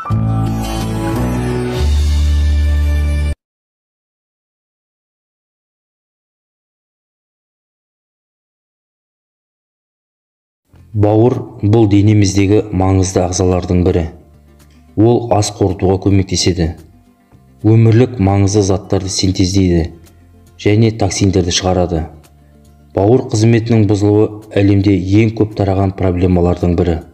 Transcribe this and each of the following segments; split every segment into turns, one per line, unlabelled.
Бауыр бұл денеміздегі маңызды ағзалардың бірі. Ол ас қорытуға көмектеседі. Өмірлік маңызды заттарды синтездейді және токсиндерді шығарады. Бауыр қызметінің бұзылуы әлемде ең көп тараған проблемалардың бірі.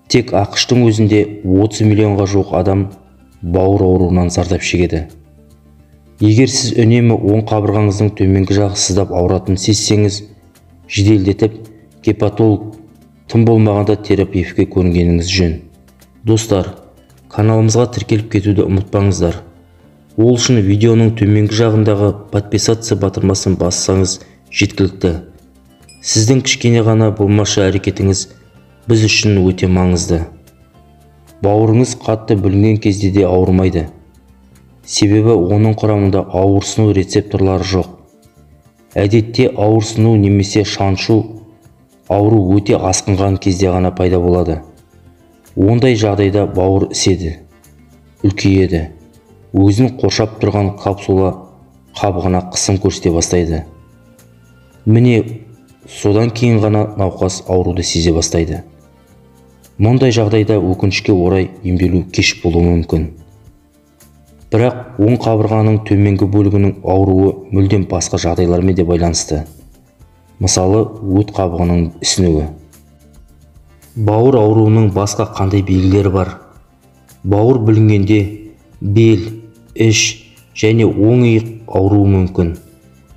Тек ақш-тың өзінде 30 миллионға жуық адам бауыр ауруынан зардап шегеді. Егер сіз үнемі оң қабырғаңыздың төменгі жағы сыздап ауыратынын сезсеңіз, жеделдетіп гепатолог, тым болмағанда терапевтке көрінгеніңіз жөн. Достар, каналымызға тіркеліп кетуді ұмытпаңыздар. Ол үшін видеоның төменгі жағындағы подписаться батырмасын бассаңыз жеткілікті. Сіздің кішкене ғана болмашы әрекетіңіз біз үшін өте маңызды. Бауырыңыз қатты бүлінген кезде де ауырмайды. Себебі оның құрамында ауырсыну рецепторлары жоқ. Әдетте ауырсыну немесе шаншу ауру өте асқынған кезде ғана пайда болады. Ондай жағдайда бауыр іседі, үлкейеді, өзін қоршап тұрған капсула қабығына қысым көрсете бастайды. Міне, содан кейін ғана науқас ауруды сезе бастайды. Мұндай жағдайда өкінішке орай емделу кеш болуы мүмкін. Бірақ оң қабырғаның төменгі бөлігінің ауруы мүлдем басқа жағдайлармен де байланысты. Мысалы, өт қабығының ісінуі. Бауыр ауруының басқа қандай белгілері бар? Бауыр бүлінгенде бел, іш және оң иық ауруы мүмкін.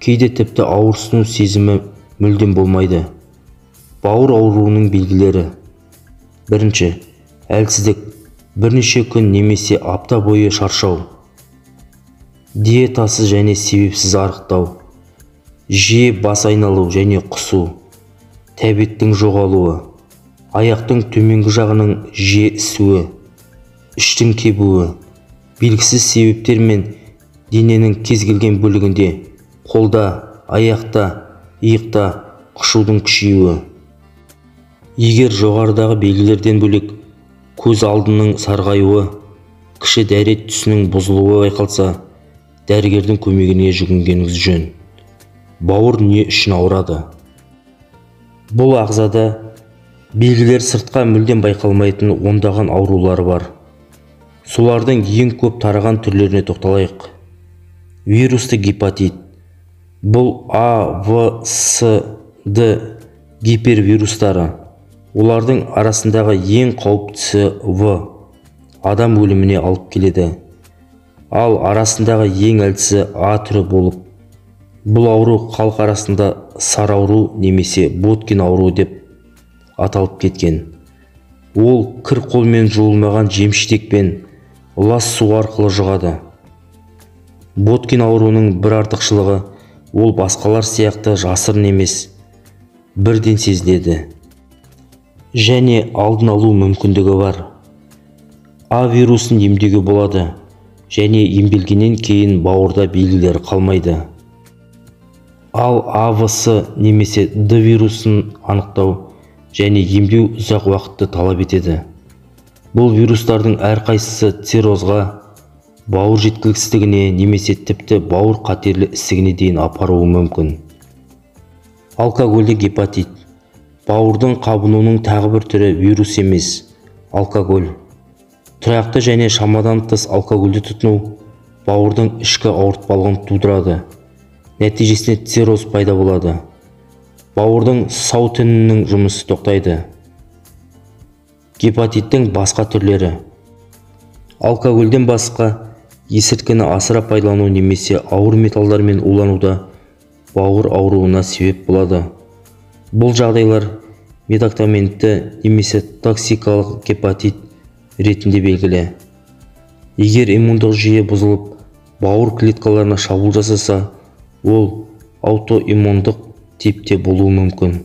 Кейде тіпті ауырсыну сезімі мүлдем болмайды. Бауыр ауруының белгілері. Бірінші, әлсіздік, бірнеше күн немесе апта бойы шаршау. Диетасыз және себепсіз арықтау. Жиі бас айналу және құсу. Тәбеттің жоғалуы. Аяқтың төменгі жағының жиі ісуі. Іштің кебуі. Белгісіз себептермен дененің кез келген бөлігінде, қолда, аяқта, иықта құшудың күшеюі. Егер жоғарыдағы белгілерден бөлек көз алдының сарғаюы, кіші дәрет түсінің бұзылуы байқалса, дәрігердің көмегіне жүгінгеніңіз жөн. Бауыр не үшін ауырады? Бұл ағзада белгілер сыртқа мүлдем байқалмайтын ондаған аурулары бар. Солардың ең көп тараған түрлеріне тоқталайық. Вирусты гепатит. Бұл А, В, С, Д гипервирустары. Олардың арасындағы ең қауіптісі В. Адам өліміне алып келеді. Ал арасындағы ең әлсізі А түрі болып, бұл ауру халық арасында сары ауру немесе Боткин ауруы деп аталып кеткен. Ол кір қолмен жуылмаған жемшітекпен лас су арқылы жұғады. Боткин ауруының бір артықшылығы, ол басқалар сияқты жасырын емес, бірден сезіледі және алдын алу мүмкіндігі бар. А вирусын емдеуге болады және емделгеннен кейін бауырда белгілері қалмайды. Ал АВС немесе Д вирусын анықтау және емдеу ұзақ уақытты талап етеді. Бұл вирустардың әрқайсысы циррозға, бауыр жеткіліксіздігіне немесе тіпті бауыр қатерлі ісігіне дейін апаруы мүмкін. Алкогольді гепатит. Бауырдың қабынуының тағы бір түрі вирус емес, алкоголь. Тұрақты және шамадан тыс алкогольді тұтыну бауырдың ішкі ауыртпалығын тудырады. Нәтижесінде цирроз пайда болады. Бауырдың сау тінінің жұмысы тоқтайды. Гепатиттің басқа түрлері. Алкогольден басқа есірткіні асыра пайдалану немесе ауыр металдармен улануда бауыр ауруына себеп болады. Бұл жағдайлар медикаментті немесе токсикалық гепатит ретінде белгілі. Егер иммундық жүйе бұзылып, бауыр клеткаларына шабуыл жасаса, ол аутоиммундық типте болуы мүмкін.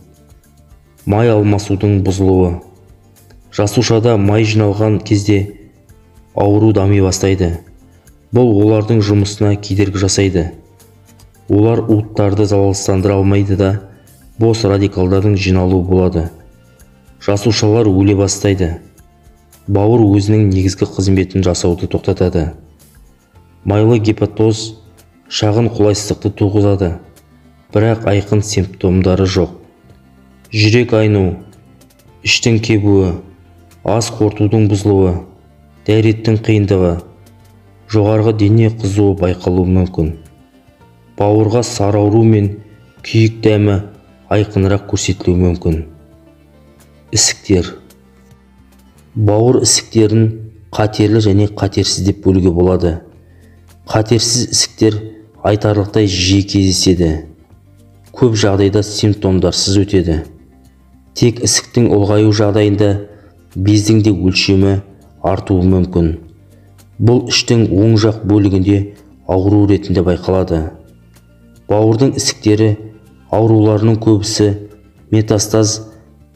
Май алмасудың бұзылуы. Жасушада май жиналған кезде ауру дами бастайды. Бұл олардың жұмысына кедергі жасайды. Олар уыттарды залалсыздандыра алмайды да, бос радикалдардың жиналуы болады. Жасушалар өле бастайды. бауыр өзінің негізгі қызметін жасауды тоқтатады. Майлы гепатоз шағын қолайсыздықты туғызады, бірақ айқын симптомдары жоқ. Жүрек айну, іштің кебуі, ас қорытудың бұзылуы, дәреттің қиындығы, жоғарғы дене қызуы байқалуы мүмкін. Бауырға сарауру мен күйік дәмі айқынырақ көрсетілуі мүмкін. Ісіктер. Бауыр ісіктерін қатерлі және қатерсіз деп бөлуге болады. Қатерсіз ісіктер айтарлықтай жиі кездеседі. Көп жағдайда симптомдарсыз өтеді. Тек ісіктің ұлғаю жағдайында бездің де өлшемі артуы мүмкін. Бұл іштің оң жақ бөлігінде ауру ретінде байқалады. Бауырдың ісіктері ауруларының көбісі метастаз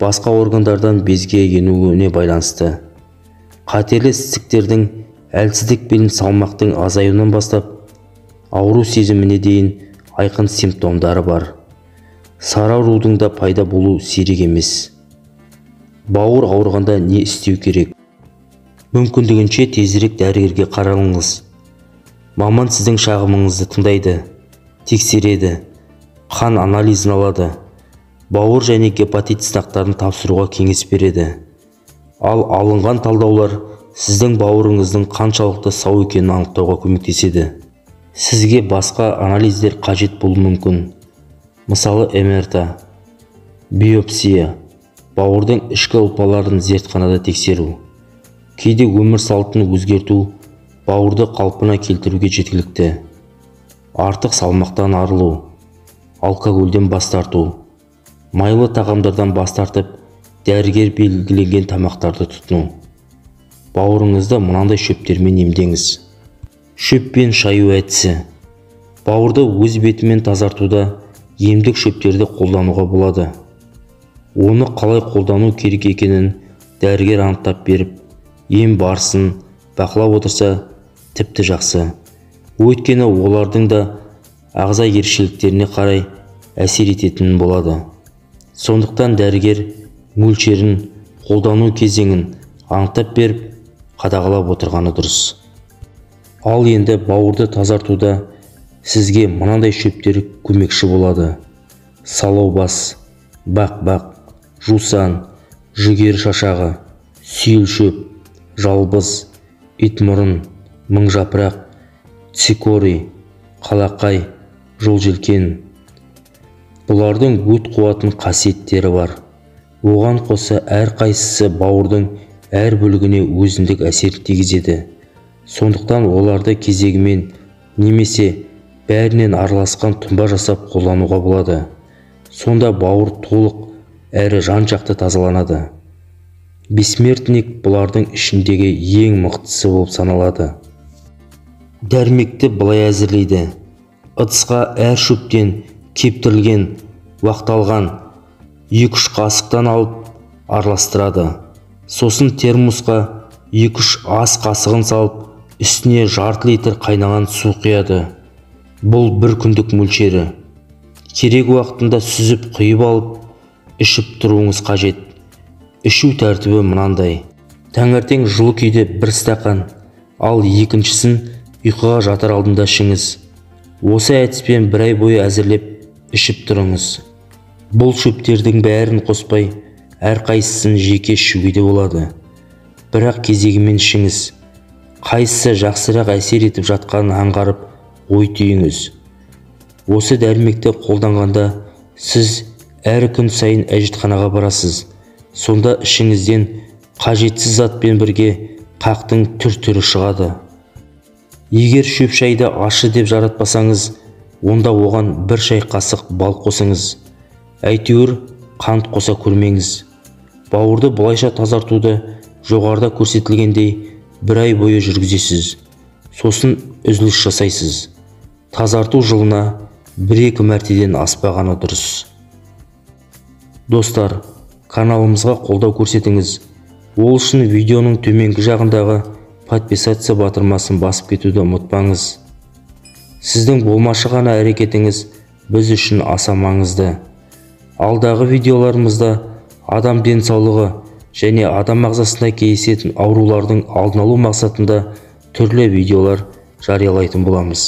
басқа органдардан безге енуіне байланысты. Қатерлі ісіктердің әлсіздік пен салмақтың азаюынан бастап ауру сезіміне дейін айқын симптомдары бар. Сараурудың да пайда болу сирек емес. Бауыр ауырғанда не істеу керек? Мүмкіндігінше тезірек дәрігерге қаралыңыз. Маман сіздің шағымыңызды тыңдайды, тексереді, қан анализін алады, бауыр және гепатит сынақтарын тапсыруға кеңес береді. Ал алынған талдаулар сіздің бауырыңыздың қаншалықты сау екенін анықтауға көмектеседі. Сізге басқа анализдер қажет болуы мүмкін. Мысалы, МРТ, биопсия, бауырдың ішкі ұлпаларын зертханада тексеру. Кейде өмір салтын өзгерту бауырды қалпына келтіруге жеткілікті. Артық салмақтан арылу, алкогольден бас тарту, майлы тағамдардан бас тартып, дәрігер белгіленген тамақтарды тұтыну. Бауырыңызды мынандай шөптермен емдеңіз. Шөппен шаю әдісі. Бауырды өз бетімен тазартуда емдік шөптерді қолдануға болады. Оны қалай қолдану керек екенін дәрігер анықтап беріп, ем барысын бақылап отырса тіпті жақсы. Өйткені олардың да ағза ерекшеліктеріне қарай әсер ететін болады. Сондықтан дәрігер мөлшерін, қолдану кезеңін анықтап беріп, қадағалап отырғаны дұрыс. Ал енді бауырды тазартуда сізге мынандай шөптер көмекші болады. Салаубас, бақ-бақ, жусан, жүгері шашағы, сүйел шөп, жалбыз, итмұрын, мыңжапырақ, цикорий, қалақай, жолжелкен. Бұлардың өт қуатын қасиеттері бар. Оған қоса әрқайсысы бауырдың әр бөлігіне өзіндік әсер тигізеді. Сондықтан оларды кезегімен немесе бәрінен араласқан тұнба жасап қолдануға болады. Сонда бауыр толық әрі жан-жақты тазаланады. Бессмертник бұлардың ішіндегі ең мықтысы болып саналады. Дәрмекті былай әзірлейді. Ыдысқа әр шөптен кептірілген, уақталған 2-3 қасықтан алып араластырады. Сосын термосқа 2-3 ас қасығын салып, үстіне жарты литр қайнаған су құяды. Бұл бір күндік мөлшері. Керек уақытында сүзіп құйып алып, ішіп тұруыңыз қажет. Ішу тәртібі мынандай. Таңертең жылы күйде 1 стақан, ал екіншісін ұйқыға жатар алдында ішіңіз. Осы әдіспен 1 ай бойы әзірлеп ішіп тұрыңыз. Бұл шөптердің бәрін қоспай, әрқайсысын жеке ішуге де болады. Бірақ кезегімен ішіңіз. Қайсысы жақсырақ әсер етіп жатқанын аңғарып ой түйіңіз. Осы дәрмекті қолданғанда сіз әр күн сайын әжетханаға барасыз. Сонда ішіңізден қажетсіз затпен бірге қақтың түр-түрі шығады. Егер шөп шайды ащы деп жаратпасаңыз, онда оған 1 шай қасық бал қосыңыз. Әйтеуір қант қоса көрмеңіз. Бауырды бұлайша тазартуды жоғарыда көрсетілгендей 1 ай бойы жүргізесіз. Сосын үзіліс жасайсыз. Тазарту жылына 1-2 мәртеден аспағаны дұрыс. Достар, каналымызға қолдау көрсетіңіз. Ол үшін видеоның төменгі жағындағы подписаться батырмасын басып кетуді ұмытпаңыз. Сіздің болмашы ғана әрекетіңіз біз үшін аса маңызды. Алдағы видеоларымызда адам денсаулығы және адам ағзасында кездесетін аурулардың алдын алу мақсатында түрлі видеолар жариялайтын боламыз.